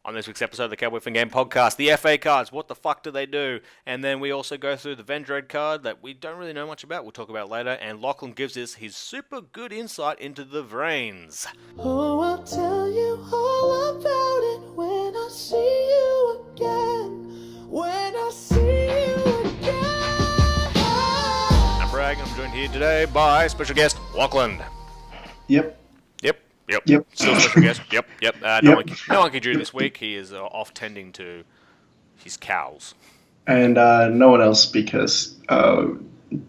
On this week's episode of the Cowboy Fin Game Podcast, the FA cards, what the fuck do they do? And then we also go through the Vendread card that we don't really know much about, we'll talk about later, and Loklin gives us his super good insight into the VRAINS. Oh, I'll tell you all about it when I see you again. When I see you again. I'm Bragg, and I'm joined here today by special guest Loklin. Yep. Still special guest. Yep. No one can do this week. He is off tending to his cows. And no one else because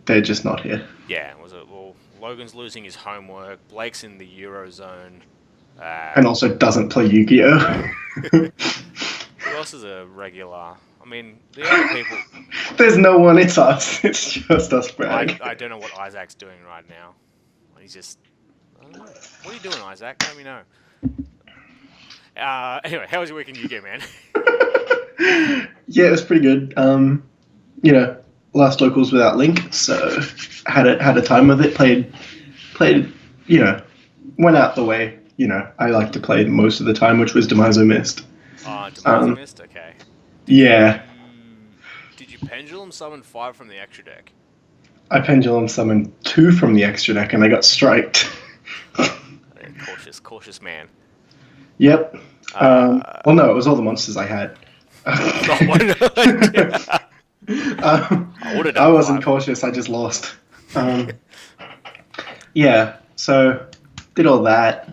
they're just not here. Yeah, well, Logan's losing his homework. Blake's in the Eurozone. And also doesn't play Yu-Gi-Oh! Who else is a regular? I mean, the other people... There's no one, it's us. It's just us, Bragg. I don't know what Isaac's doing right now. He's just... I don't know. What are you doing, Isaac? Let me know. Anyway, how was your week in Yu-Gi-Oh, man? Yeah, it was pretty good. Last locals without Link, so had a time with it. Played, went out the way. I like to play most of the time, which was Demiso Mist. Oh, Demiso Mist? Okay. Yeah. Did you Pendulum summon 5 from the extra deck? I Pendulum summoned 2 from the extra deck, and I got striked. Cautious man. Yep. Well, no, it was all the monsters I had. I wasn't cautious, I just lost. Yeah, so did all that.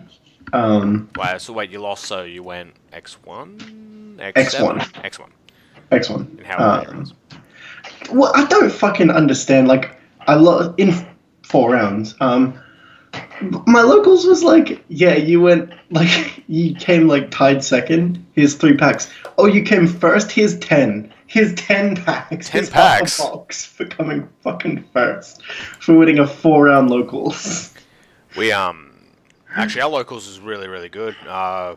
Wow, so wait, you lost, so you went X1? X1. X1. And how many rounds? Well, I don't fucking understand. I lost in 4 rounds. My locals was you came tied second. Here's 3 packs. Oh, you came first. Here's 10. Here's 10 packs. 10 packs. Half a box for coming fucking first for winning a 4-round locals. We actually our locals is really really good. I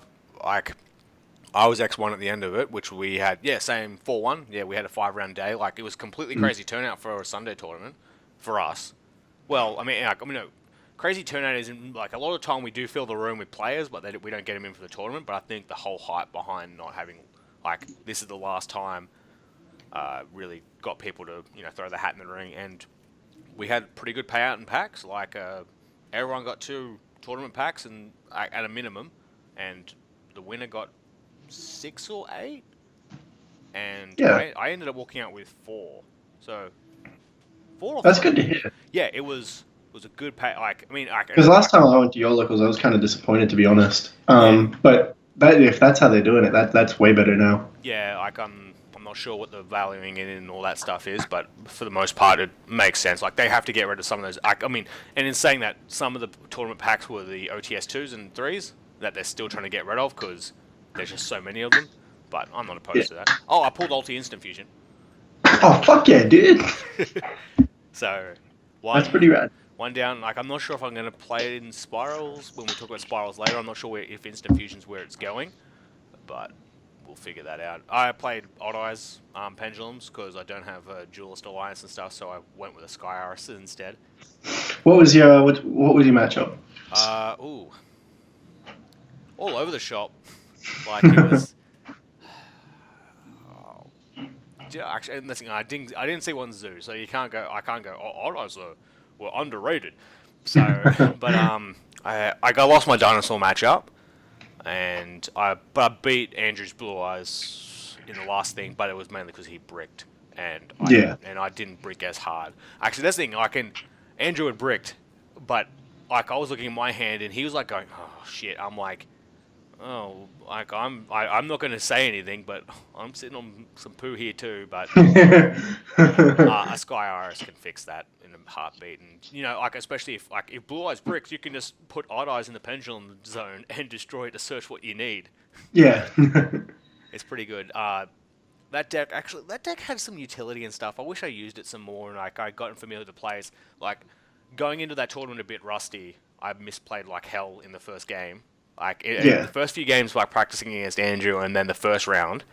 was X1 at the end of it, which we had same 4-1. Yeah, we had a 5-round day. It was completely crazy turnout for a Sunday tournament for us. Well, crazy turnout isn't a lot of the time we do fill the room with players, but we don't get them in for the tournament. But I think the whole hype behind not having this is the last time really got people to throw the hat in the ring, and we had pretty good payout in packs. Everyone got 2 tournament packs and at a minimum, and the winner got 6 or 8, and yeah. I ended up walking out with 4. So 4 or 5. That's good to hear. Yeah, it was a good pay. Because last time I went to your locals, I was kind of disappointed, to be honest. But if that's how they're doing it, that's way better now. Yeah, I'm not sure what the valuing it and all that stuff is, but for the most part, it makes sense. They have to get rid of some of those. And in saying that, some of the tournament packs were the OTS 2s and 3s that they're still trying to get rid of because there's just so many of them. But I'm not opposed to that. Oh, I pulled Ulti Instant Fusion. Oh, fuck yeah, dude. So, that's pretty rad. One down. I'm not sure if I'm going to play it in Spirals. When we talk about Spirals later, I'm not sure if Instant Fusion's where it's going. But we'll figure that out. I played Odd Eyes Pendulums because I don't have a Duelist Alliance and stuff, so I went with a Sky Iris instead. What was your matchup? All over the shop. It was... Actually, I didn't see one Zoo, so I can't go, Odd Eyes were underrated. So, but I lost my dinosaur matchup, and I beat Andrew's Blue Eyes in the last thing, but it was mainly because he bricked, and I didn't brick as hard. Actually, that's the thing. Andrew had bricked, but I was looking at my hand, and he was going, oh shit. I'm like, oh, I'm not going to say anything, but I'm sitting on some poo here too. But a Sky Iris can fix that in a heartbeat, and especially if Blue Eyes bricks, you can just put Odd Eyes in the Pendulum zone and destroy it to search what you need. Yeah, it's pretty good. That deck had some utility and stuff. I wish I used it some more, and I got familiar with the plays. Going into that tournament a bit rusty, I misplayed like hell in the first game. The first few games, practicing against Andrew, and then the first round,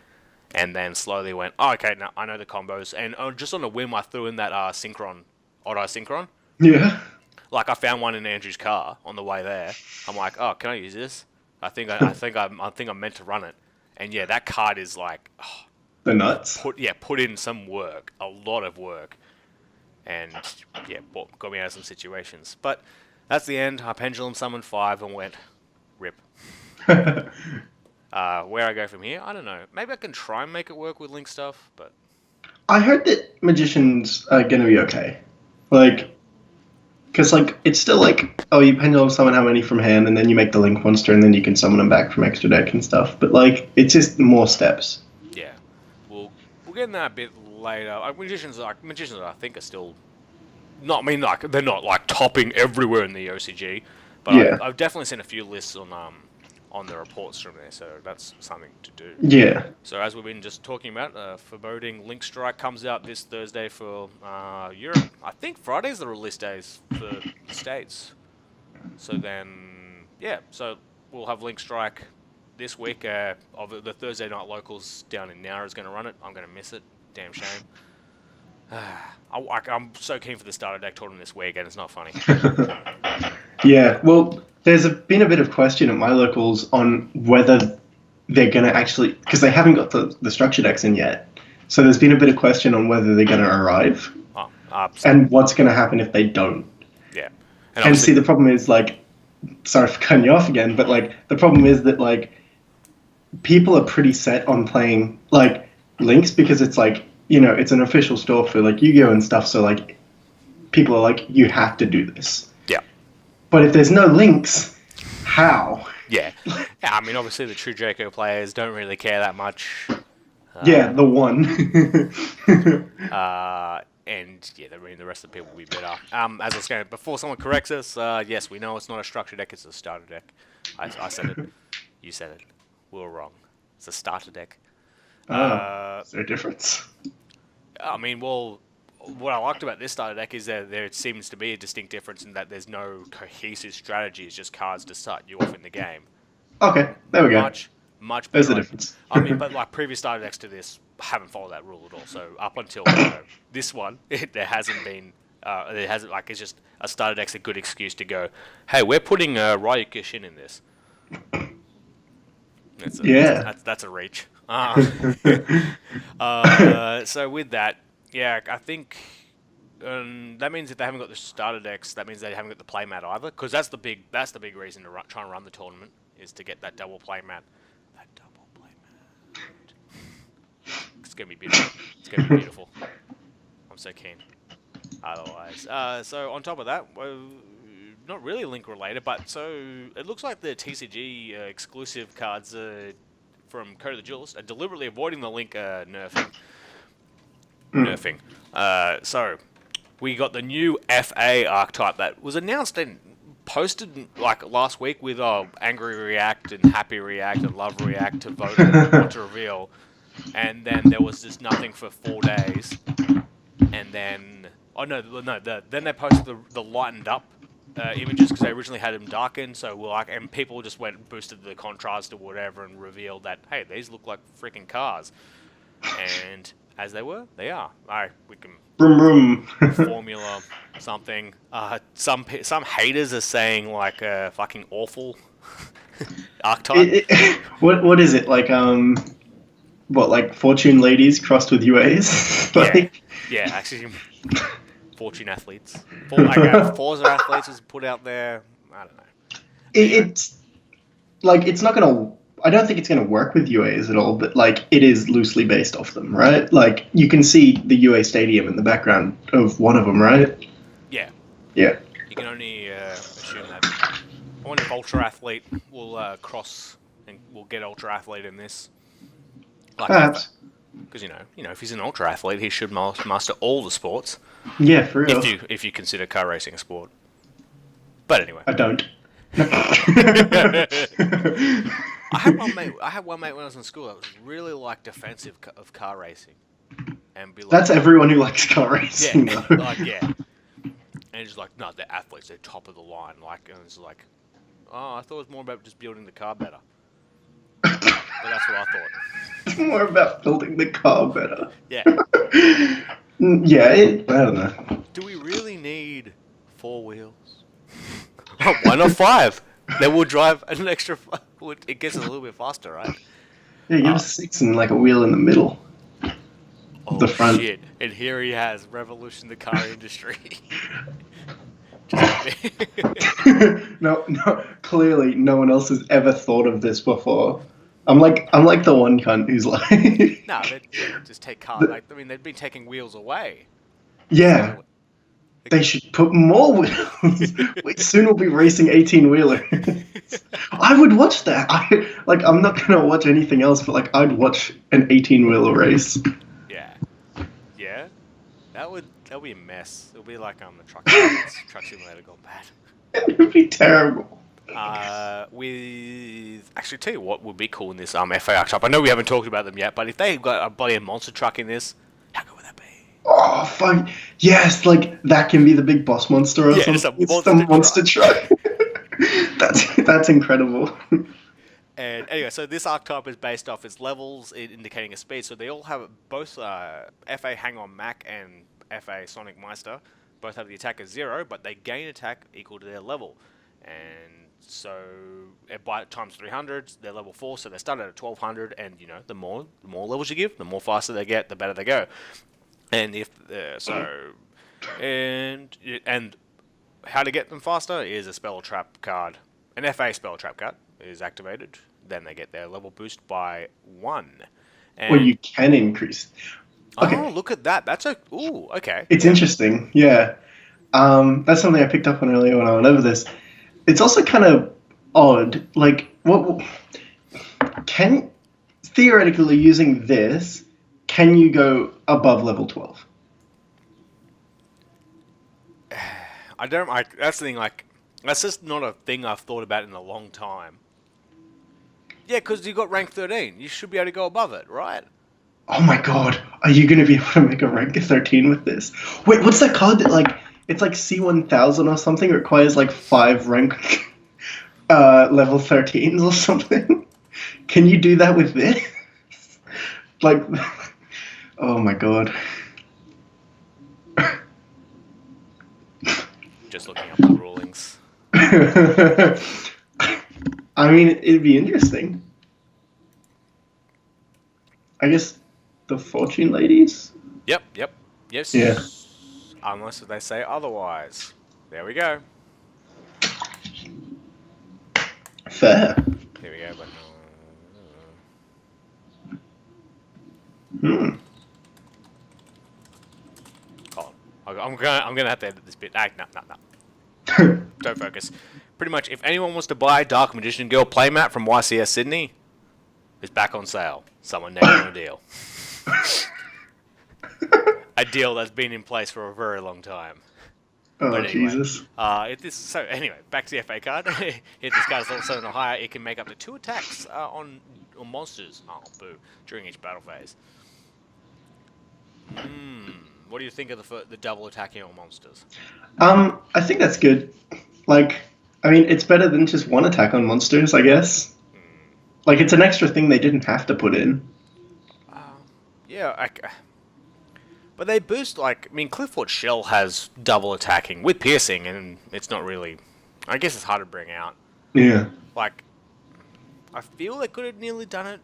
and then slowly went, oh, okay, now I know the combos. And just on a whim, I threw in that Synchron, Odd Eye Synchron. Yeah. I found one in Andrew's car on the way there. I'm like, oh, can I use this? I think I'm meant to run it. And yeah, that card is like, The nuts. put in some work, a lot of work, and yeah, got me out of some situations. But that's the end. I pendulum summoned 5 and went, rip. Where I go from here, I don't know. Maybe I can try and make it work with Link stuff, but I heard that magicians are gonna be okay. Like, because like it's still like, oh, you pendulum summon how many from hand, and then you make the Link monster, and then you can summon them back from extra deck and stuff. But like, it's just more steps. yeah, we'll get in that a bit later. Magicians, I think, are still not. I mean, like they're not like topping everywhere in the OCG, but Yeah. I've definitely seen a few lists on the reports from there, so that's something to do. Yeah. So as we've been just talking about, Foreboding Link Strike comes out this Thursday for Europe. I think Friday's the release days for the States. So then, yeah, so we'll have Link Strike this week. Of the Thursday night locals down in Nara is going to run it. I'm going to miss it. Damn shame. I'm so keen for the starter deck tournament this week, and it's not funny. Yeah. Well, there's been a bit of question at my locals on whether they're going to actually, because they haven't got the structure decks in yet. So there's been a bit of question on whether they're going to arrive and what's going to happen if they don't. Yeah. And see, the problem is, like, sorry for cutting you off again, but like the problem is that like people are pretty set on playing like Links because it's like, you know, it's an official store for like Yu-Gi-Oh and stuff. So like people are like, you have to do this. Yeah. But if there's no Links, how? Yeah. Yeah, I mean, obviously the true Draco players don't really care that much. Yeah, the one. And yeah, the rest of the people will be better. As I was saying, before someone corrects us, yes, we know it's not a structure deck, it's a starter deck. I said it. You said it. We were wrong. It's a starter deck. Is there a difference? I mean, well, what I liked about this starter deck is that there seems to be a distinct difference in that there's no cohesive strategy. It's just cards to start you off in the game. Okay, there we go. Much better. There's the difference. I mean, but like previous starter decks to this haven't followed that rule at all. So up until this one, there hasn't been. It's just a starter deck's a good excuse to go, hey, we're putting Ryuka Shin in this. That's a reach. So with that, yeah, I think that means if they haven't got the starter decks, that means they haven't got the playmat either. Because that's the big reason to try and run the tournament is to get that double playmat. That double playmat. It's gonna be beautiful. I'm so keen. Otherwise, so on top of that, not really Link related, but so it looks like the TCG exclusive cards from Code of the Duelist are deliberately avoiding the Link nerfing. So we got the new FA archetype that was announced and posted like last week with Angry React and Happy React and Love React to vote on what to reveal, and then there was just nothing for 4 days, and then then they posted the lightened up images because they originally had them darkened, so and people just boosted the contrast or whatever and revealed that, hey, these look like freaking cars, and as they were, they are. We can Vroom, vroom. formula something. Some haters are saying like fucking awful archetype. What is it like? Like Fortune ladies crossed with UAs? Like... Yeah, actually. Fortune athletes. Forza athletes was put out there. I don't know. It's like it's not gonna. I don't think it's gonna work with UAs at all. But like it is loosely based off them, right? Like you can see the UA stadium in the background of one of them, right? Yeah. Yeah. You can only assume that. I wonder if Ultra Athlete will cross and will get Ultra Athlete in this. Like perhaps. Because you know, if he's an ultra athlete, he should master all the sports. Yeah, for real. If you consider car racing a sport. But anyway, I don't. I had one mate when I was in school that was really like defensive of car racing, and be like, that's everyone who likes car racing. Yeah, though. And he's like, no, they're athletes, they're top of the line. Like, and it's like, oh, I thought it was more about just building the car better. But that's what I thought. It's more about building the car better. Yeah. Yeah, I don't know. Do we really need 4 wheels? Why not 5? They will drive an extra. It gets a little bit faster, right? Yeah, give us 6 and like a wheel in the middle. Oh The front. shit! And here he has revolutioned the car industry. Just No, no. Clearly, no one else has ever thought of this before. I'm like the one cunt who's like, no, they just take car. The- Like I mean, they've been taking wheels away. yeah, Slowly. they should put more wheels. Soon we'll be racing 18-wheelers. I would watch that. I'm not gonna watch anything else, but like, I'd watch an 18-wheeler race. Yeah, yeah. That would be a mess. It'll be like the truck simulator gone bad. It would be terrible. With actually, tell you what would be cool in this FA Archetype. I know we haven't talked about them yet, but if they got a bloody monster truck in this, how good would that be? Oh fuck yes! Like that can be the big boss monster or Yeah, something. it's a the monster truck. truck. that's incredible. And anyway, so this archetype is based off its levels, indicating a speed. So they all have both FA Hang On Mac and FA Sonic Meister both have the attack as 0, but they gain attack equal to their level. And so by times 300, they're level 4, so they start at 1200. And you know, the more levels you give, the more faster they get, the better they go. And if and how to get them faster is a spell trap card. An FA spell trap card is activated. Then they get their level boost by 1. And, Well, you can increase. Okay. Oh, look at that. That's okay. It's interesting. Yeah. That's something I picked up on earlier when I went over this. It's also kind of odd. Like, what can theoretically using this, can you go above level 12? That's the thing. Like, that's just not a thing I've thought about in a long time. Yeah, because you got rank 13. You should be able to go above it, right? Oh my god, are you going to be able to make a rank of 13 with this? Wait, what's that card that, like, it's like C1000 or something, requires like 5 rank level 13s or something? Can you do that with this? Like, oh my god. Just looking up the rulings. I mean, it'd be interesting. I guess the Fortune Ladies? Yep. Yes. Yeah. Unless they say otherwise. There we go. Fair. Here we go, but Hold on. I'm gonna have to edit this bit. No. Don't focus. Pretty much, if anyone wants to buy Dark Magician Girl playmat from YCS Sydney, it's back on sale. Someone nailed on a deal. A deal that's been in place for a very long time. Oh, But anyway, Jesus. Anyway, back to the FA card. If this card is level 7 or higher, it can make up to 2 attacks on monsters. Oh, boo! During each battle phase. What do you think of the double attacking on monsters? I think that's good. Like, I mean, it's better than just one attack on monsters, I guess. Like, it's an extra thing they didn't have to put in. Yeah, but they boost, like, I mean, Clifford Shell has double attacking with piercing, and it's not really, I guess it's hard to bring out. Yeah. Like, I feel they could have nearly done it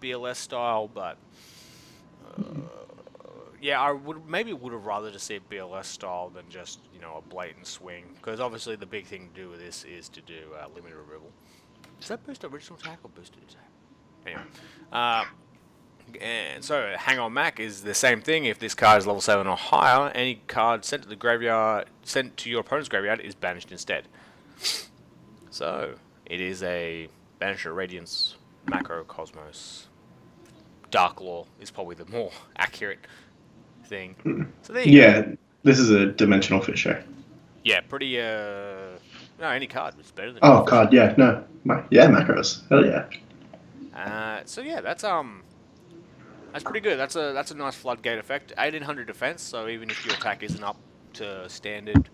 BLS style, but yeah, I would have rather just see it BLS style than just, you know, a blatant swing, because obviously the big thing to do with this is to do limited removal. Does that boost original attack or boosted attack? Anyway, and so Hang On Mac is the same thing. If this card is level 7 or higher, any card sent to your opponent's graveyard is banished instead. So it is a Banisher Radiance Macrocosmos. Dark Law is probably the more accurate thing. So there you go. This is a dimensional fisher. Yeah, pretty. No, any card is better than. Oh, card, yeah, no. Macros. Hell yeah. So yeah, that's pretty good. That's a nice floodgate effect. 1800 defense, so even if your attack isn't up to standard,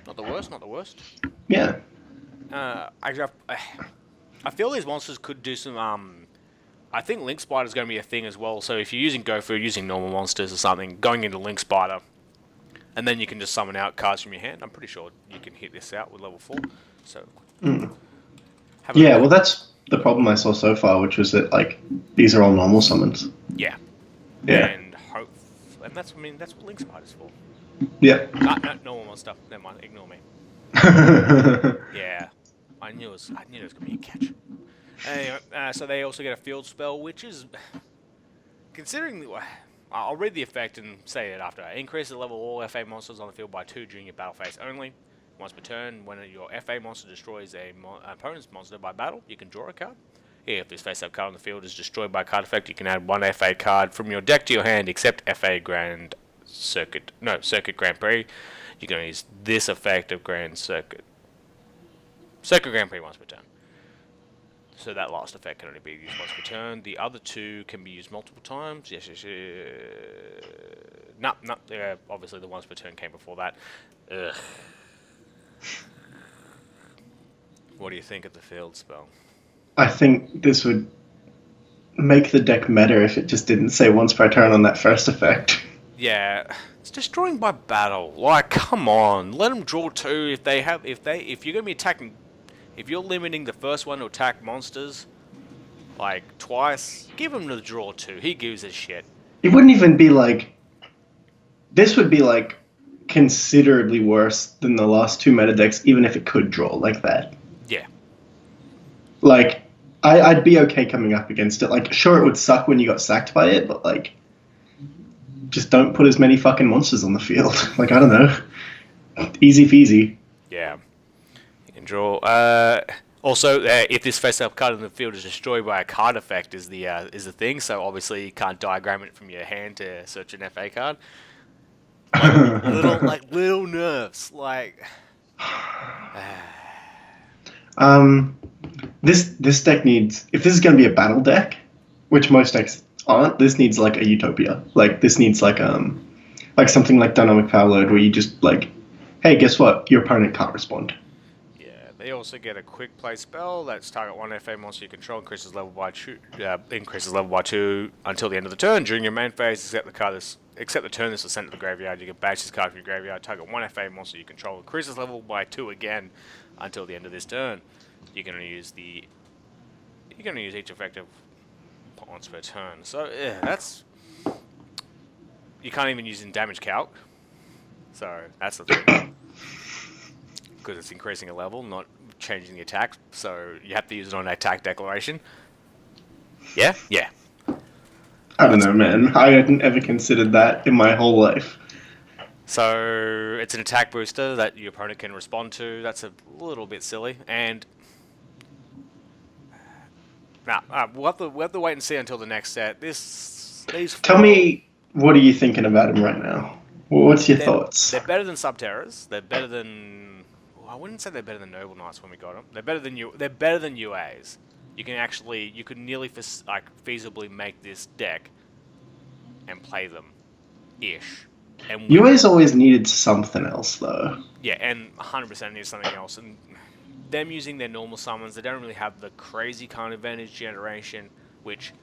not the worst. Yeah. I feel these monsters could do some. I think Link Spider is going to be a thing as well. So if you're using Gofu, using normal monsters or something, going into Link Spider, and then you can just summon out cards from your hand. I'm pretty sure you can hit this out with level 4. So. Yeah, well, that's the problem I saw so far, which was that like these are all normal summons. Yeah. Yeah. And that's what Link Spider's for. Yeah. No, normal stuff. Never mind. Ignore me. Yeah. I knew it was gonna be a catch. Anyway, so they also get a field spell, which is considering. I'll read the effect and say it after. Increase the level of all FA monsters on the field by 2 during your battle phase only. Once per turn, when your FA monster destroys an opponent's monster by battle, you can draw a card. If this face-up card on the field is destroyed by a card effect, you can add 1 FA card from your deck to your hand, except Circuit Grand Prix. You can use this effect of Circuit Grand Prix once per turn. So that last effect can only be used once per turn. The other 2 can be used multiple times. Yes. No. Obviously the once per turn came before that. Ugh. What do you think of the field spell? I think this would make the deck meta if it just didn't say once per turn on that first effect. Yeah, it's destroying by battle. Like, come on, let them draw 2 if you're gonna be attacking. If you're limiting the first one to attack monsters, like twice, give him the draw 2. He gives a shit. It wouldn't even be like. This would be like considerably worse than the last 2 meta decks, even if it could draw like that. Yeah. Like, I'd be okay coming up against it. Like, sure, it would suck when you got sacked by it, but like, just don't put as many fucking monsters on the field. Like, I don't know. Easy peasy. Yeah. You can draw. Also, if this face-up card in the field is destroyed by a card effect, is the thing. So obviously, you can't diagram it from your hand to search an FA card. Little nerfs, like. This deck needs, if this is going to be a battle deck, which most decks aren't, this needs like a utopia. Like this needs like something like dynamic power load, where you just like, hey, guess what? Your opponent can't respond. Yeah, they also get a quick play spell that's target 1 FA monster you control, increases level by 2 until the end of the turn. During your main phase, except the turn this is sent to the graveyard, you can banish this card from your graveyard. Target 1 FA monster you control, increases level by 2 again until the end of this turn. You're gonna use each effective once per turn. So yeah, that's, you can't even use in damage calc. So that's the thing, because it's increasing a level, not changing the attack. So you have to use it on attack declaration. Yeah. I don't know, man. I hadn't ever considered that in my whole life. So it's an attack booster that your opponent can respond to. That's a little bit silly, and we'll have to wait and see until the next set. Tell me, what are you thinking about him right now? What's your thoughts? They're better than Subterras. They're better than. Well, I wouldn't say they're better than Noble Knights when we got them. They're better than UAs. You could nearly feasibly make this deck and play them, ish. And UA's always needed something else, though. Yeah, and 100% need something else. And them using their normal summons, they don't really have the crazy kind of advantage generation, which.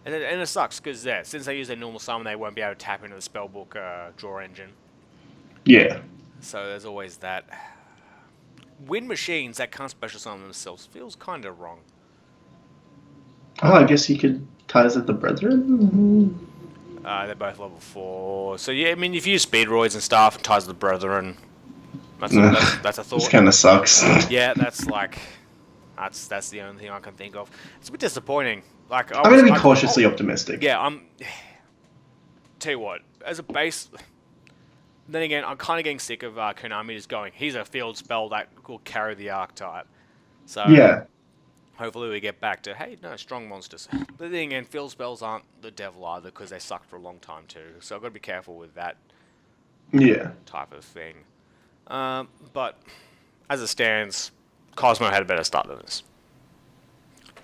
And it sucks, because since they use their normal summon, they won't be able to tap into the spellbook draw engine. Yeah. So there's always that. Wind machines that can't special summon themselves feels kind of wrong. Oh, I guess you could Ties of the Brethren? They're both level 4. So yeah, I mean, if you use Speedroids and stuff, and Ties of the Brethren, that's a thought. Which kind of sucks. Yeah, that's the only thing I can think of. It's a bit disappointing. Like, I'm going to be cautiously optimistic. Yeah, tell you what, as a base. Then again, I'm kind of getting sick of Konami just going, he's a field spell that will carry the archetype. So yeah. Hopefully we get back to, hey, no, strong monsters. But then again, field spells aren't the devil either, because they sucked for a long time too. So I've got to be careful with that type of thing. But as it stands, Cosmo had a better start than this.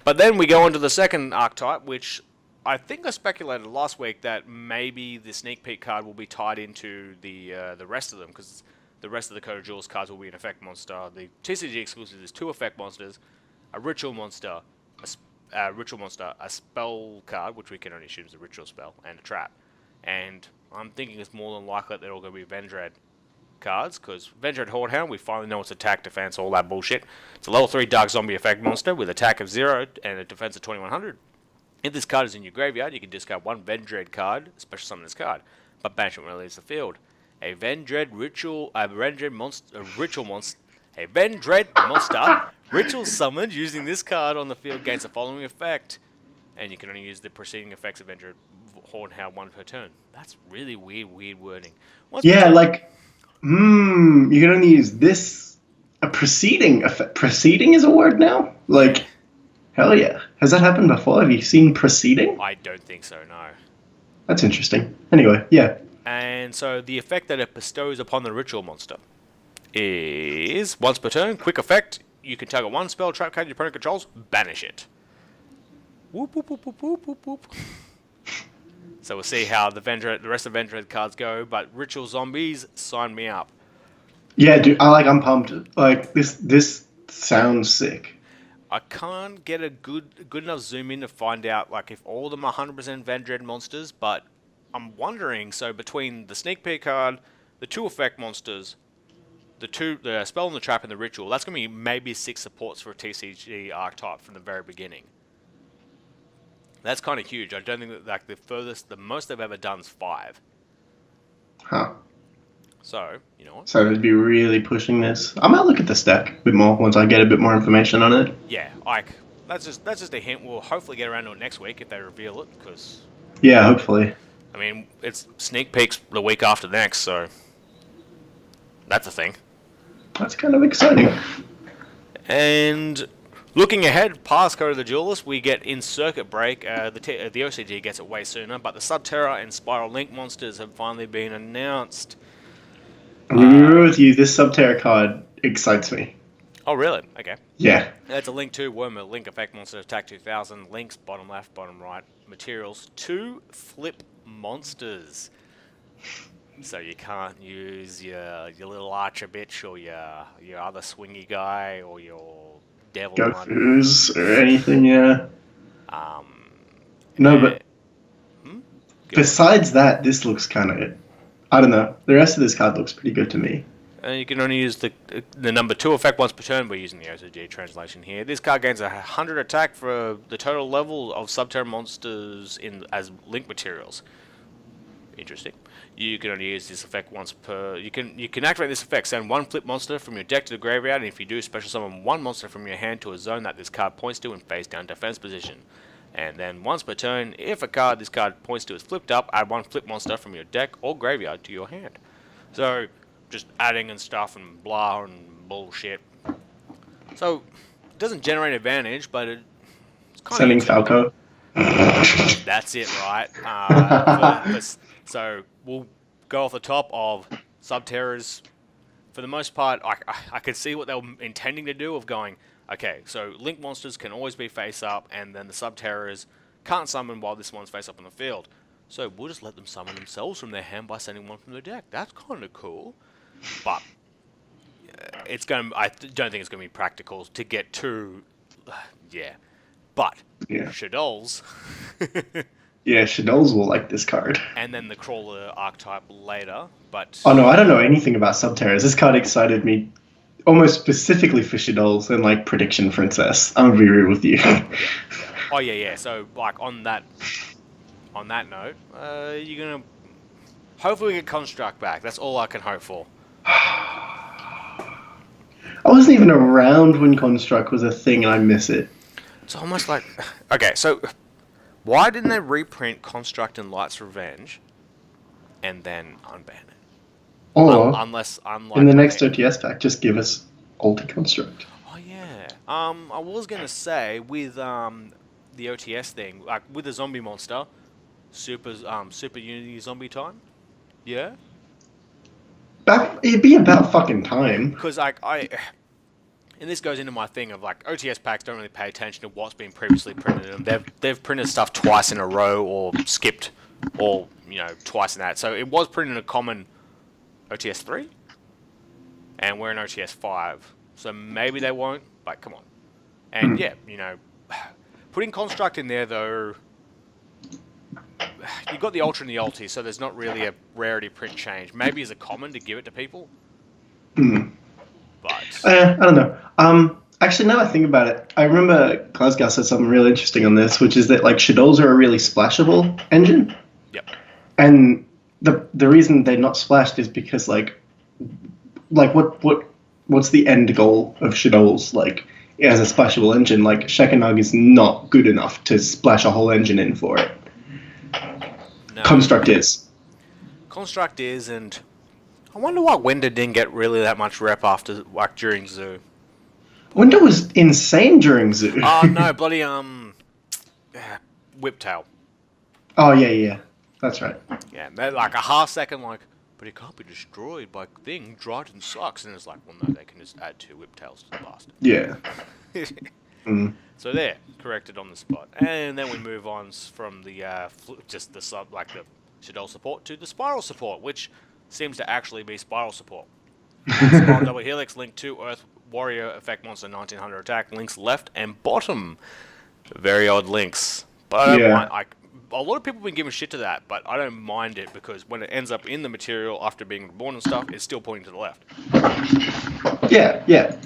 But then we go on to the second archetype, which I think I speculated last week that maybe the sneak peek card will be tied into the rest of them, because the rest of the Code of Jewels cards will be an effect monster. The TCG exclusive is 2 effect monsters, a ritual monster, a spell card, which we can only assume is a ritual spell, and a trap. And I'm thinking it's more than likely that they're all going to be Vendread. cards, because Vendread Hordehound, we finally know its attack, defense, all that bullshit. It's a level 3 Dark Zombie effect monster with attack of 0 and a defense of 2100. If this card is in your graveyard, you can discard one Vendread card, special summon this card, but banish it when it leaves the field. A Vendread monster ritual summoned using this card on the field gains the following effect, and you can only use the preceding effects of Vendread Hordehound 1 per turn. That's really weird wording. Yeah, like, you can only use this. A preceding effect. Preceding is a word now? Like, hell yeah. Has that happened before? Have you seen preceding? I don't think so, no. That's interesting. Anyway, yeah. And so the effect that it bestows upon the ritual monster is once per turn, quick effect. You can target one spell trap card your opponent controls, banish it. Whoop whoop whoop whoop whoop whoop whoop. So we'll see how the rest of Vendread cards go, but Ritual Zombies, sign me up. Yeah, dude, I'm pumped. Like, this sounds sick. I can't get a good enough zoom in to find out like if all of them are 100% Vendread monsters, but I'm wondering, so between the sneak peek card, the 2 effect monsters, the spell and the trap and the ritual, that's going to be maybe 6 supports for a TCG archetype from the very beginning. That's kind of huge. I don't think that like the most they've ever done is 5. Huh. So, you know what? So they'd be really pushing this. I might look at this deck a bit more once I get a bit more information on it. Yeah, like that's just a hint. We'll hopefully get around to it next week if they reveal it, because yeah, hopefully. I mean, it's sneak peeks the week after next, so that's a thing. That's kind of exciting. And looking ahead, past Code of the Duelist, we get in Circuit Break. The OCG gets it way sooner, but the Subterra and Spiral Link monsters have finally been announced. I'm going to agree with you. This Subterra card excites me. Oh, really? Okay. Yeah. That's a Link 2 Wormer, Link Effect Monster, Attack 2000, Links, bottom left, bottom right, materials, 2 flip monsters. So you can't use your little archer bitch or your other swingy guy or your devil Gofus or anything, yeah. No, but besides that, this looks kind of... I don't know. The rest of this card looks pretty good to me. You can only use the number 2 effect once per turn. We're using the OCG translation here. This card gains 100 attack for the total level of Subterra monsters as link materials. Interesting. You can only use this effect once per... You can activate this effect. Send 1 flip monster from your deck to the graveyard, and if you do, special summon 1 monster from your hand to a zone that this card points to in face down defense position. And then once per turn, if a card this card points to is flipped up, add 1 flip monster from your deck or graveyard to your hand. So, just adding and stuff and blah and bullshit. So, it doesn't generate advantage, but it's kind Sending of... Falco. That's it, right? So, we'll go off the top of Subterra's. For the most part, I could see what they were intending to do of going... Okay, so Link monsters can always be face up, and then the Subterrors can't summon while this one's face up on the field. So we'll just let them summon themselves from their hand by sending 1 from their deck. That's kind of cool. But I don't think it's going to be practical to get 2. Yeah. But Shadows. Yeah, Shadows will like this card. And then the Crawler archetype later. But oh no, I don't know anything about Subterras. This card excited me almost specifically for Shadows and like Prediction Princess. I'm gonna be real with you. Oh yeah. So like on that note, you're gonna hopefully get Construct back. That's all I can hope for. I wasn't even around when Construct was a thing, and I miss it. It's almost like okay. So why didn't they reprint Construct and Light's Revenge, and then unban it? Or unlike in the next OTS pack, just give us Ulti Construct. Oh yeah. I was gonna say with the OTS thing, like with the zombie monster, super Unity zombie time. Yeah. It'd be about fucking time. Because and this goes into my thing of like OTS packs don't really pay attention to what's been previously printed in them. They've printed stuff twice in a row or skipped, or twice in that. So it was printed in a common OTS 3, and we're in OTS 5, so maybe they won't, but come on. And yeah, putting Construct in there though, you've got the Ultra and the Ulti, so there's not really a rarity print change. Maybe as a common to give it to people, Mm. But I don't know. Actually, now I think about it, I remember Glasgow said something really interesting on this, which is that like Shadows are a really splashable engine, yep. and the reason they're not splashed is because like what's the end goal of Shadows like as a splashable engine? Like Shekinug is not good enough to splash a whole engine in for it. No. Construct is. Construct is, and I wonder why Wender didn't get really that much rep after, like, during Zoo. Winter was insane during Zoo. Oh, no, bloody, Whiptail. Oh yeah, that's right. Yeah, like a half second, like, but it can't be destroyed by thing. Dryden sucks, and it's like, well, no, they can just add 2 Whiptails to the bastard. Yeah. Mm. So there, corrected on the spot, and then we move on from the just the sub, like the Shadow support to the Spiral support, which seems to actually be Spiral support. Spiral double helix, link 2 Earth Warrior effect monster 1900 attack, links left and bottom. Very odd links, but I don't mind. A lot of people have been giving shit to that, but I don't mind it because when it ends up in the material after being reborn and stuff, it's still pointing to the left. Yeah.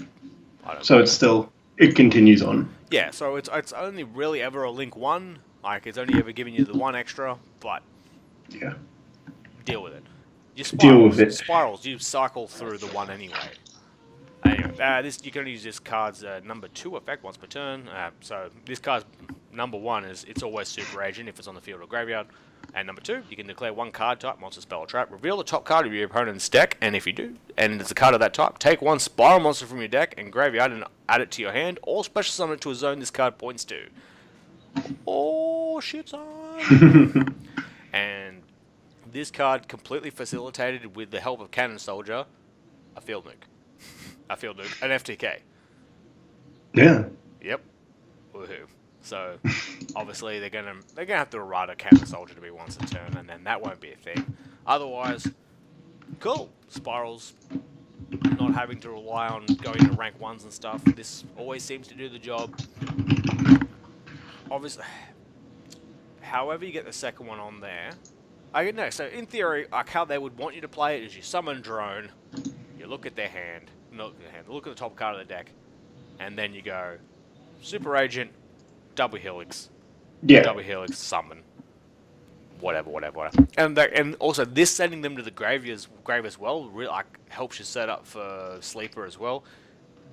So it continues on. Yeah, so it's only really ever a link 1. Like, it's only ever giving you the 1 extra, but yeah, deal with it. Deal with it. Spirals, you cycle through the 1 anyway. Anyway, you can only use this card's number 2 effect once per turn. So this card's number 1 is it's always Super Agent if it's on the field or graveyard. And number 2, you can declare 1 card type, monster, spell, or trap. Reveal the top card of your opponent's deck, and if you do, and it's a card of that type, take 1 Spiral monster from your deck and graveyard and add it to your hand, or special summon it to a zone this card points to. Oh, shit time! And this card completely facilitated with the help of Cannon Soldier, a field nuke. An FTK. Yeah. Yep. Woohoo. So, obviously, they're gonna have to write a Cannon Soldier to be once a turn, and then that won't be a thing. Otherwise, cool. Spirals, not having to rely on going to rank 1s and stuff. This always seems to do the job. Obviously, however you get the second one on there, I don't know. So, in theory, like how they would want you to play it is you summon Drone, you look at their hand, look at the top card of the deck, and then you go Super Agent, double helix, double helix, summon, whatever. And also this sending them to the grave as well really like helps you set up for sleeper as well.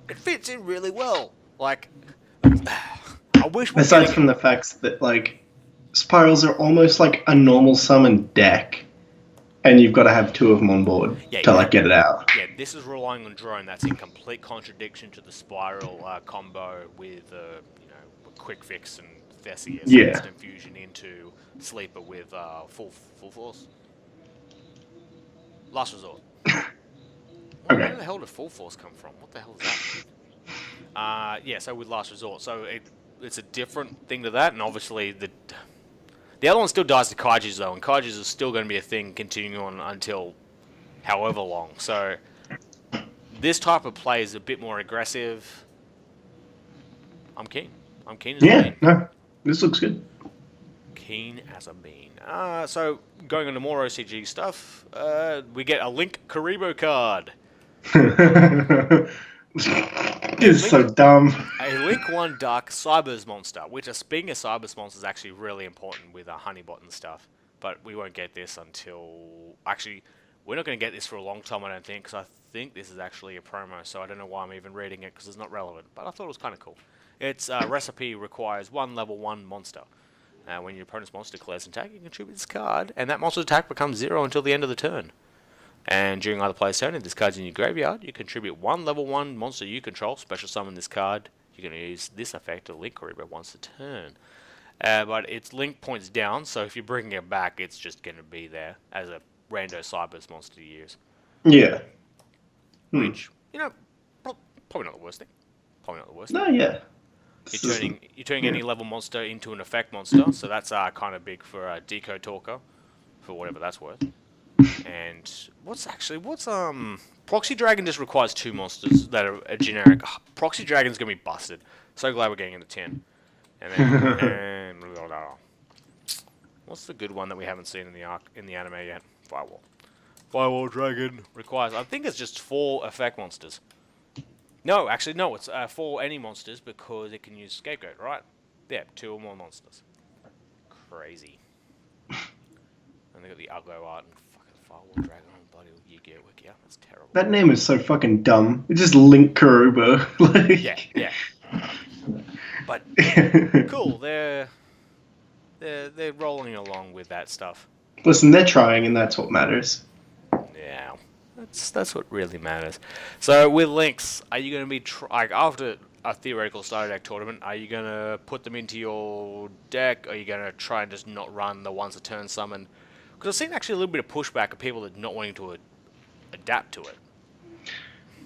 It fits in really well. Like, I wish. Aside from the fact that like spirals are almost like a normal summon deck, and you've got to have 2 of them on board to like get it out. Yeah, this is relying on Drone. That's in complete contradiction to the spiral combo with Quick Fix and Theseus instant fusion into sleeper with full force. Last resort. Where the hell did full force come from? What the hell is that? Yeah, so with last resort, so it's a different thing to that, and obviously the other one still dies to Kaijus though, and Kaijus is still going to be a thing continuing on until however long. So this type of play is a bit more aggressive. I'm keen as a bean. No, this looks good. Keen as a bean. So going on to more OCG stuff, we get a Link Karibo card. It's so dumb. A Link 1 Dark Cybers monster, which being a Cybers monster is actually really important with Honeybot and stuff. But we won't get this until... Actually, we're not going to get this for a long time, I don't think, because I think this is actually a promo, so I don't know why I'm even reading it, because it's not relevant. But I thought it was kind of cool. Its recipe requires 1 level 1 monster. When your opponent's monster declares an attack, you contribute this card, and that monster's attack becomes 0 until the end of the turn. And during either player's turn, if this card's in your graveyard, you contribute 1 level 1 monster you control, special summon this card. You're going to use this effect to Link Karibo once a turn. But its link points down, so if you're bringing it back, it's just going to be there as a rando Cybers monster to use. Yeah. Which, probably not the worst thing. No, yeah. You're turning any level monster into an effect monster, so that's kind of big for Decode Talker, for whatever that's worth. And what's Proxy Dragon just requires 2 monsters that are generic. Proxy Dragon's gonna be busted. So glad we're getting into 10. And then what's the good one that we haven't seen in the anime yet? Firewall. Firewall Dragon requires. I think it's just 4 effect monsters. No, actually, no. It's 4 any monsters because it can use Scapegoat, right? Yeah, 2 or more monsters. Crazy. And they got the Uglo art and fucking Firewall Dragon on bloody Yu-Gi-Oh! Wiki. That's terrible. That name is so fucking dumb. It's just Link Karuba. Like... Yeah. But cool. They're rolling along with that stuff. Listen, they're trying, and that's what matters. Yeah, that's what really matters. So with links, are you going to be like after a theoretical starter deck tournament? Are you going to put them into your deck? Or are you going to try and just not run the once a turn summon? Because I've seen actually a little bit of pushback of people that not wanting to adapt to it.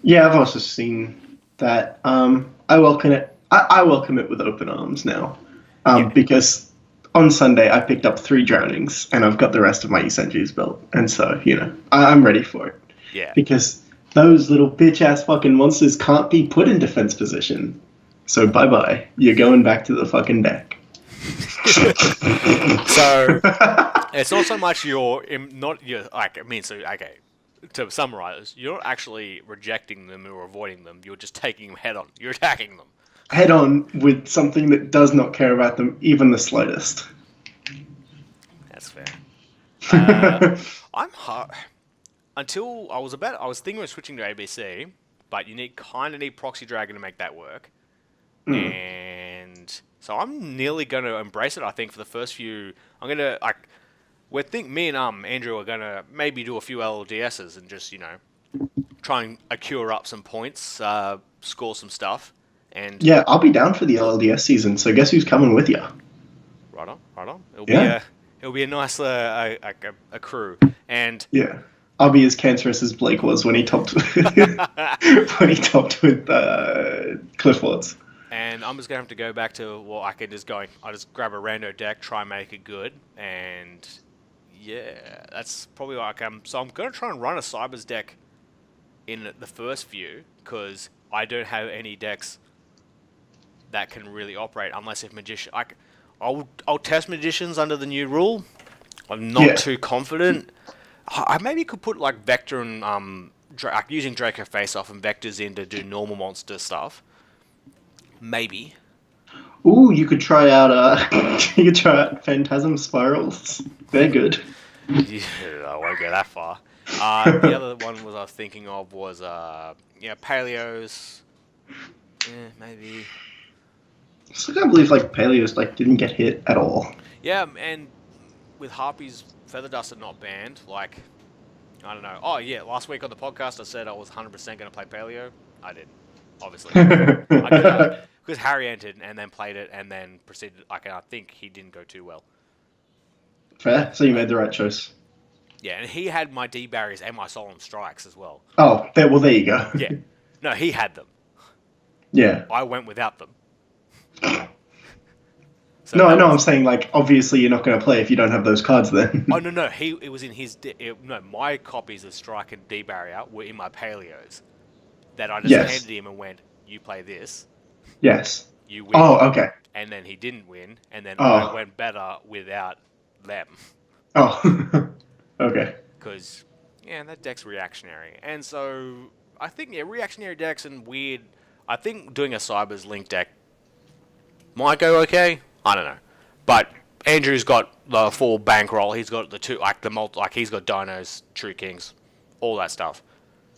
Yeah, I've also seen that. I welcome it. I welcome it with open arms now, because on Sunday I picked up 3 drownings and I've got the rest of my Essentials built, and so I'm ready for it. Yeah. Because those little bitch ass fucking monsters can't be put in defense position. So bye bye. You're going back to the fucking deck. So it's not so much to summarize, you're not actually rejecting them or avoiding them. You're just taking them head on. You're attacking them. Head on with something that does not care about them even the slightest. That's fair. I'm hard. Until I was thinking of switching to ABC, but you need Proxy Dragon to make that work. And so I'm nearly going to embrace it. I think for the first few, I'm going to me and Andrew are going to maybe do a few LLDSs and just try and accrue up some points, score some stuff. And yeah, I'll be down for the LLDS season. So guess who's coming with you? Right on. It'll be a nice a crew. And yeah, I'll be as cancerous as Blake was when he topped with Cliff Lords. And I'm just gonna have to go back to I just grab a rando deck, try and make it good, and yeah, that's probably so I'm gonna try and run a Cybers deck in the first few because I don't have any decks that can really operate unless if Magician. I'll test Magicians under the new rule. I'm not too confident. I maybe could put Vector and using Draco Face Off and Vectors in to do normal monster stuff. Maybe. Ooh, you could try out Phantasm Spirals. They're good. Yeah, I won't go that far. The other one I was thinking of was Paleos. Yeah, maybe. I still can't believe Paleos didn't get hit at all. Yeah, and with Harpy's Feather Duster not banned, I don't know. Oh yeah, last week on the podcast I said I was 100% going to play Paleo. I did, obviously. Because Harry entered and then played it and then proceeded. I think he didn't go too well. Fair. So you made the right choice. Yeah, and he had my D barriers and my Solemn Strikes as well. Oh, there you go. Yeah. No, he had them. Yeah. I went without them. So no, I know. I'm saying obviously you're not going to play if you don't have those cards. Then. Oh no! It was in his. My copies of Strike and D Barrier were in my Paleos. That I just handed him and went, "You play this." Yes. You win. Oh, okay. And then he didn't win, and then I went better without them. Oh. Okay. Because that deck's reactionary, and so I think reactionary decks and weird. I think doing a Cybers Link deck might go okay. I don't know, but Andrew's got the full bankroll. He's got the two, he's got Dinos, True Kings, all that stuff.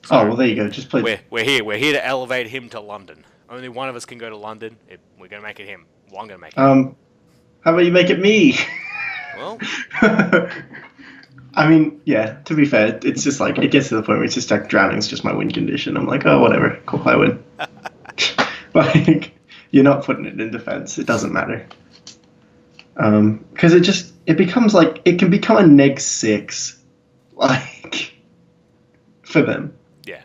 So well, there you go. Just play. We're here to elevate him to London. Only one of us can go to London. We're gonna make it him. Well, I'm gonna make it. How about you make it me? Well, I mean, yeah. To be fair, it's just it gets to the point where it's just drowning's just my win condition. I'm like, oh, whatever, cool, I win. You're not putting it in defense. It doesn't matter. Because it becomes it can become a neg 6, for them. Yeah.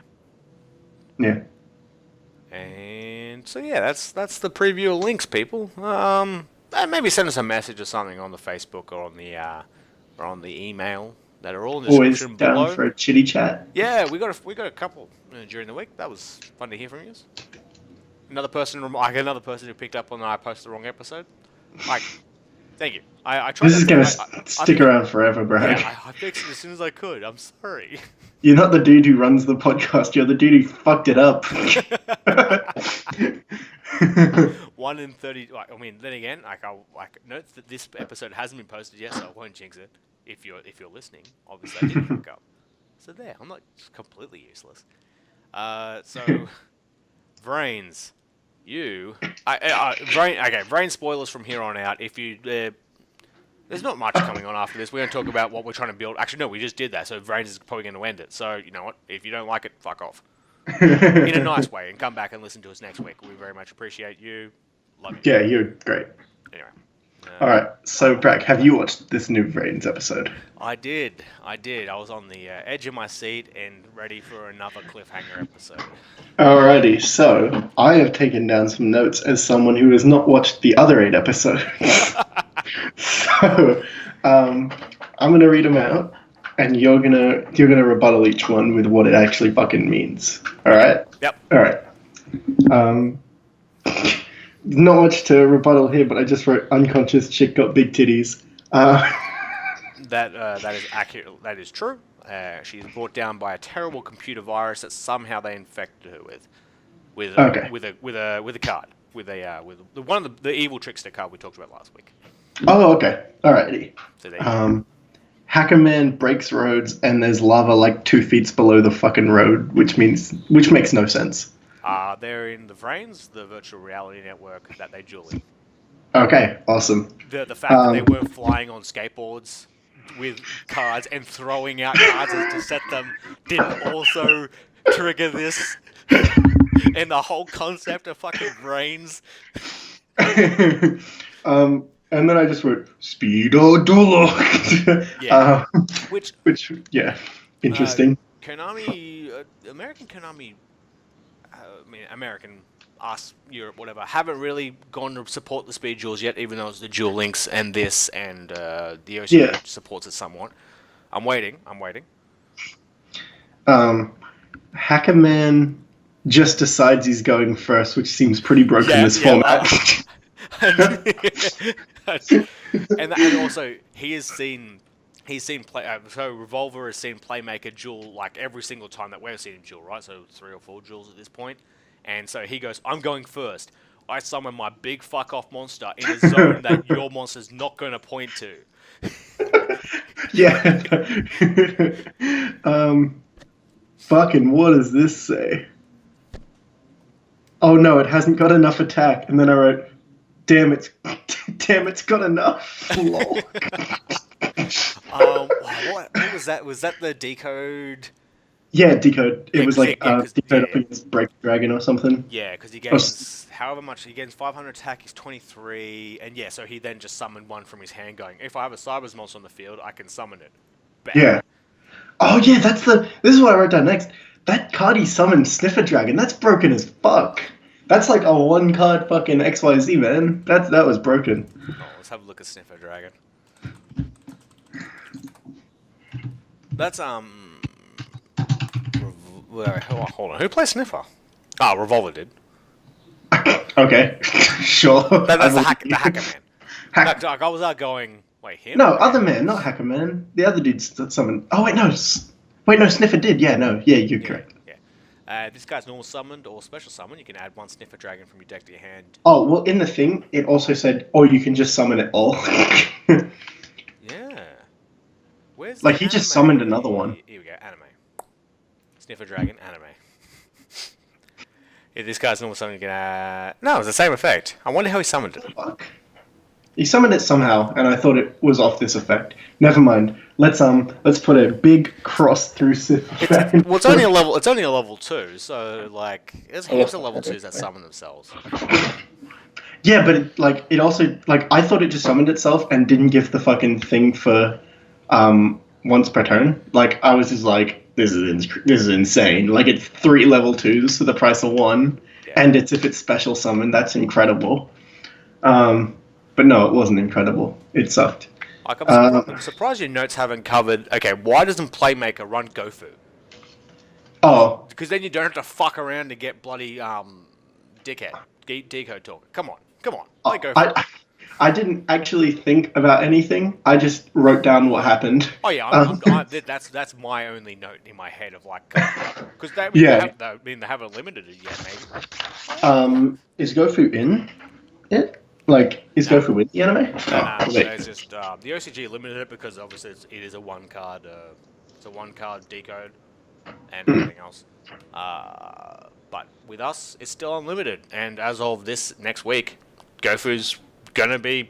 Yeah. And so that's the preview of links, people. Maybe send us a message or something on the Facebook or on the email that are all in the description Always down below. for a chitty chat. Yeah, we got a couple during the week. That was fun to hear from you. Another person who picked up on I posted the wrong episode. Thank you. I tried This is to gonna I stick around forever, Bragg. Yeah, I fixed it as soon as I could. I'm sorry. You're not the dude who runs the podcast. You're the dude who fucked it up. 1 in 30. I mean, then again, I'll note that this episode hasn't been posted yet, so I won't jinx it. If you're listening, obviously I didn't fuck up. So there, I'm not completely useless. So VRAINS, VRAINS spoilers from here on out. If you there's not much coming on after this. We're going to talk about what we're trying to build. Actually, no, we just did that, so VRAINS is probably going to end it. So, you know what? If you don't like it, fuck off. In a nice way, and come back and listen to us next week. We very much appreciate you. Love you. Yeah, you're great. Anyway. Alright, so Bragg, have you watched this new VRAINS episode? I did. I was on the edge of my seat and ready for another cliffhanger episode. Alrighty, so I have taken down some notes as someone who has not watched the other 8 episodes. So, I'm gonna read them out, and you're gonna rebuttal each one with what it actually fucking means. All right? Yep. All right. Not much to rebuttal here, but I just wrote unconscious chick got big titties. That is accurate. That is true. She is brought down by a terrible computer virus that somehow they infected her with Okay. with a card with one of the evil trickster card we talked about last week. Oh, okay. Alrighty. So there you go. Hacker Man breaks roads, and there's lava like 2 feet below the fucking road, which makes no sense. They're in the VRAINS, the virtual reality network that they duel in. Okay, awesome. The fact that they were flying on skateboards with cards and throwing out cards to set them didn't also trigger this. And the whole concept of fucking VRAINS. And then I just wrote Speedo Dulo. Yeah. Which yeah, interesting. Konami, American Konami, American, us, Europe, whatever, haven't really gone to support the speed duels yet, even though it's the Duel Links and this and the OCG supports it somewhat. I'm waiting. Hacker Man just decides he's going first, which seems pretty broken in this format. and also he's seen play. So Revolver has seen Playmaker duel like every single time that we've seen him duel, right? So 3 or 4 duels at this point, and so he goes, "I'm going first. I summon my big fuck off monster in a zone that your monster's not going to point to." Yeah. Fucking what does this say? Oh no, it hasn't got enough attack. And then I wrote, damn, it's got enough. Lol. What was that? Was that the decode? Yeah, decode. It was like decode up yeah. against Break Dragon or something. Yeah, because he gains however much he gains 500 attack. He's 23, and yeah, so he then just summoned one from his hand, going, "If I have a Cybers monster on the field, I can summon it." Bam. Yeah. Oh yeah, this is what I wrote down next. That card he summoned, Sniffer Dragon, that's broken as fuck. That's like a 1-card fucking XYZ, man. That was broken. Oh, let's have a look at Sniffer Dragon. That's hold on. Who plays Sniffer? Ah, Revolver did. Okay, sure. That's the hacker man. I was going. Wait, him? No, other man, not Hacker Man. The other dude's summoned. Oh wait, no. Sniffer did. Yeah, no. Yeah, you're correct. Yeah. This guy's normal summoned or special summon. You can add 1 Sniffer Dragon from your deck to your hand. Oh well, in the thing, it also said, "Oh, you can just summon it all." Yeah. Where's like he just summoned another one. Here we go. Anime. Sniffer Dragon anime. Yeah, this guy's normal summon. You can no, it's the same effect. I wonder how he summoned it. Fuck. He summoned it somehow, and I thought it was off this effect. Never mind. Let's put a big cross through Sniffer Dragon. Well, it's only a level. It's only a level 2, so like there's heaps of level 2s that summon themselves. Yeah, but it also I thought it just summoned itself and didn't give the fucking thing for once per turn. Like I was just like, this is insane. Like it's 3 level 2s for the price of 1, and if it's special summon, that's incredible. But no, it wasn't incredible. It sucked. I'm surprised your notes haven't covered. Okay, why doesn't Playmaker run Gofu? Oh, because then you don't have to fuck around to get bloody dickhead decode talker. Come on, play Gofu. I didn't actually think about anything. I just wrote down what happened. Oh yeah, that's my only note in my head of like, because Yeah. they haven't limited it yet, maybe. Is Gofu in it? Like, is Nah. Gofu in the anime? No, Oh, wait. it's just the OCG limited it because obviously it is a one card, it's a one card decode and everything else. But with us, it's still unlimited, and as of this next week, Gofu's gonna be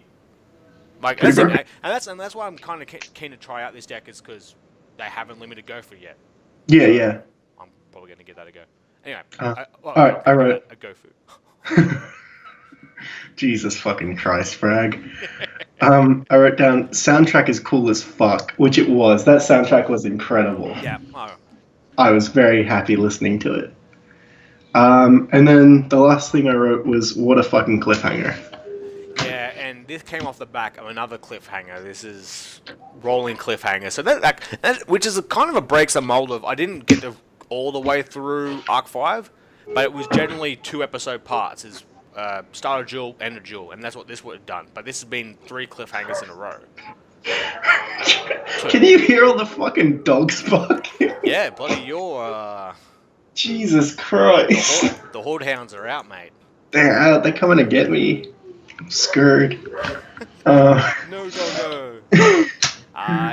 like, Pretty that's it, broken. and that's why I'm kind of keen to try out this deck is because they haven't limited Gofu yet. Yeah, yeah. I'm probably gonna give that a go. Anyway, Alright, I wrote. a Gofu. Jesus fucking Christ, Bragg. I wrote down soundtrack is cool as fuck, which it was. That soundtrack was incredible. Yeah. I was very happy listening to it. And then the last thing I wrote was what a fucking cliffhanger. Yeah, and this came off the back of another cliffhanger. This is rolling cliffhanger. So that which is kind of a breaks the mold of. I didn't get all the way through Arc 5, but it was generally 2 episode parts. Is start a duel, end a duel, and that's what this would have done. But this has been 3 cliffhangers in a row. Can you hear all the fucking dogs barking? Yeah, bloody your Jesus Christ. the horde hounds are out, mate. They're out. They're coming to get me. I'm scared. No.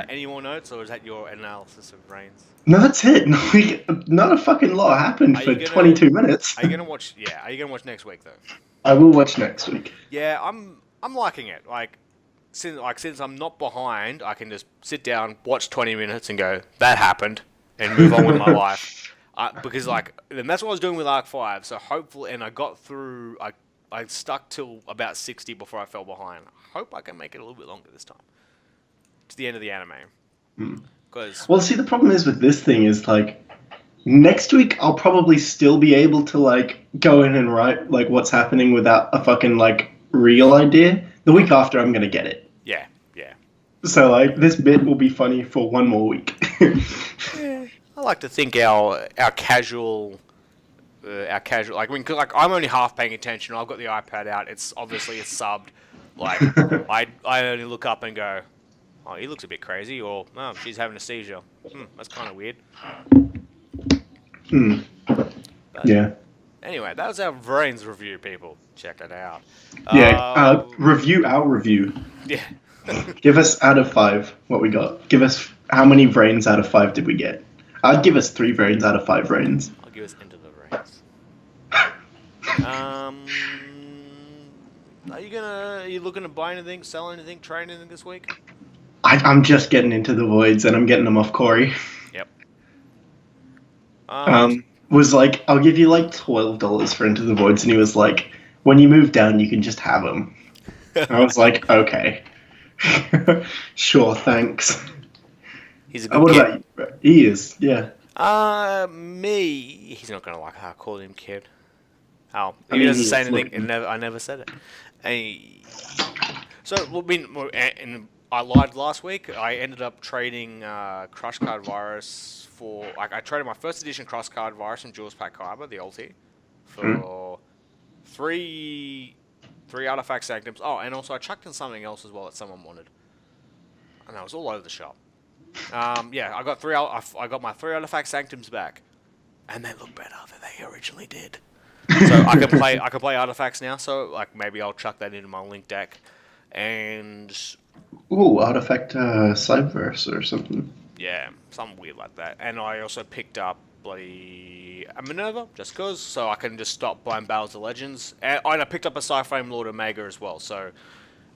Any more notes, or is that your analysis of VRAINS? No, that's it. Not a fucking lot happened for 22 minutes. Are you gonna watch? Yeah, are you gonna watch next week though? I will watch next week. Yeah, I'm liking it. Since I'm not behind, I can just sit down, watch 20 minutes, and go, that happened, and move on with my life. Because and that's what I was doing with Arc 5. So hopefully, and I got through. I stuck till about 60 before I fell behind. I hope I can make it a little bit longer this time. To the end of the anime. Because Well, see, the problem is with this thing is like next week I'll probably still be able to like go in and write like what's happening without a fucking like real idea. The week after I'm gonna get it. yeah. So like this bit will be funny for one more week. I like to think our casual like I'm only half paying attention. I've got the iPad out. It's subbed. Like I only look up and go, oh, he looks a bit crazy, or oh, she's having a seizure. That's kind of weird. But Yeah. Anyway, that was our VRAINS review, people. Check it out. Yeah. Review our review. Yeah. Give us out of 5 what we got. Give us how many VRAINS out of 5 did we get? I'd give us 3 VRAINS out of 5 VRAINS. I'll give us Into the VRAINS. Are you looking to buy anything, sell anything, trade anything this week? I'm just getting into the voids and I'm getting them off Corey. Yep. Was like, I'll give you like $12 for Into the Voids, and he was like, when you move down, you can just have them. I was like, okay. Sure, thanks. He's a good What kid. about you? He is, yeah. Me. He's not gonna like how I called him kid. Oh, I he mean, doesn't he say is anything, looking. and I never said it. I lied last week. I ended up trading Crush Card Virus for. I traded my first edition Crush Card Virus and Jules Pack Kyber, the ulti, for three artifact sanctums. Oh, and also I chucked in something else as well that someone wanted, and I was all over the shop. Yeah, I got I got my 3 artifact sanctums back, and they look better than they originally did. So I can play artifacts now. So like maybe I'll chuck that into my link deck, and Ooh, Artifact Cyberverse or something. yeah, something weird like that. And I also picked up bloody a Minerva just cause, so I can just stop buying Battles of Legends. And I picked up a Cyframe Lord Omega as well. So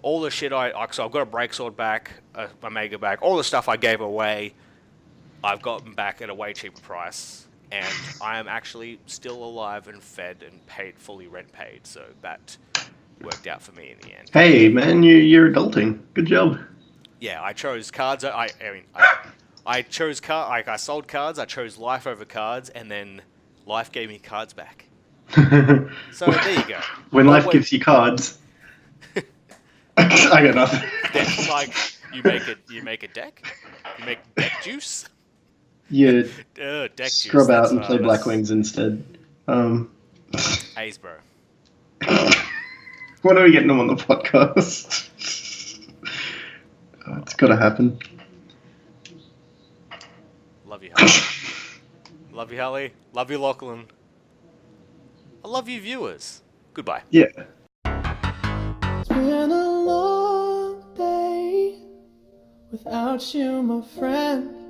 all the shit so I've got a Break Sword back, a Omega back, all the stuff I gave away, I've gotten back at a way cheaper price. And I am actually still alive and fed and paid, fully rent paid. So that worked out for me in the end. Hey, man, you're adulting. Good job. Yeah, I chose cards. I chose I sold cards. I chose life over cards, and then life gave me cards back. So there you go. When life gives you cards, I got nothing. It's like you make a deck. You make deck juice. You Deck scrub juice. out and play Black Wings instead. Ace, bro. When are we getting him on the podcast? Oh, it's got to happen. Love you, Holly. Love you, Holly. Love you, Loklin. I love you, viewers. Goodbye. Yeah. It's been a long day without you, my friend.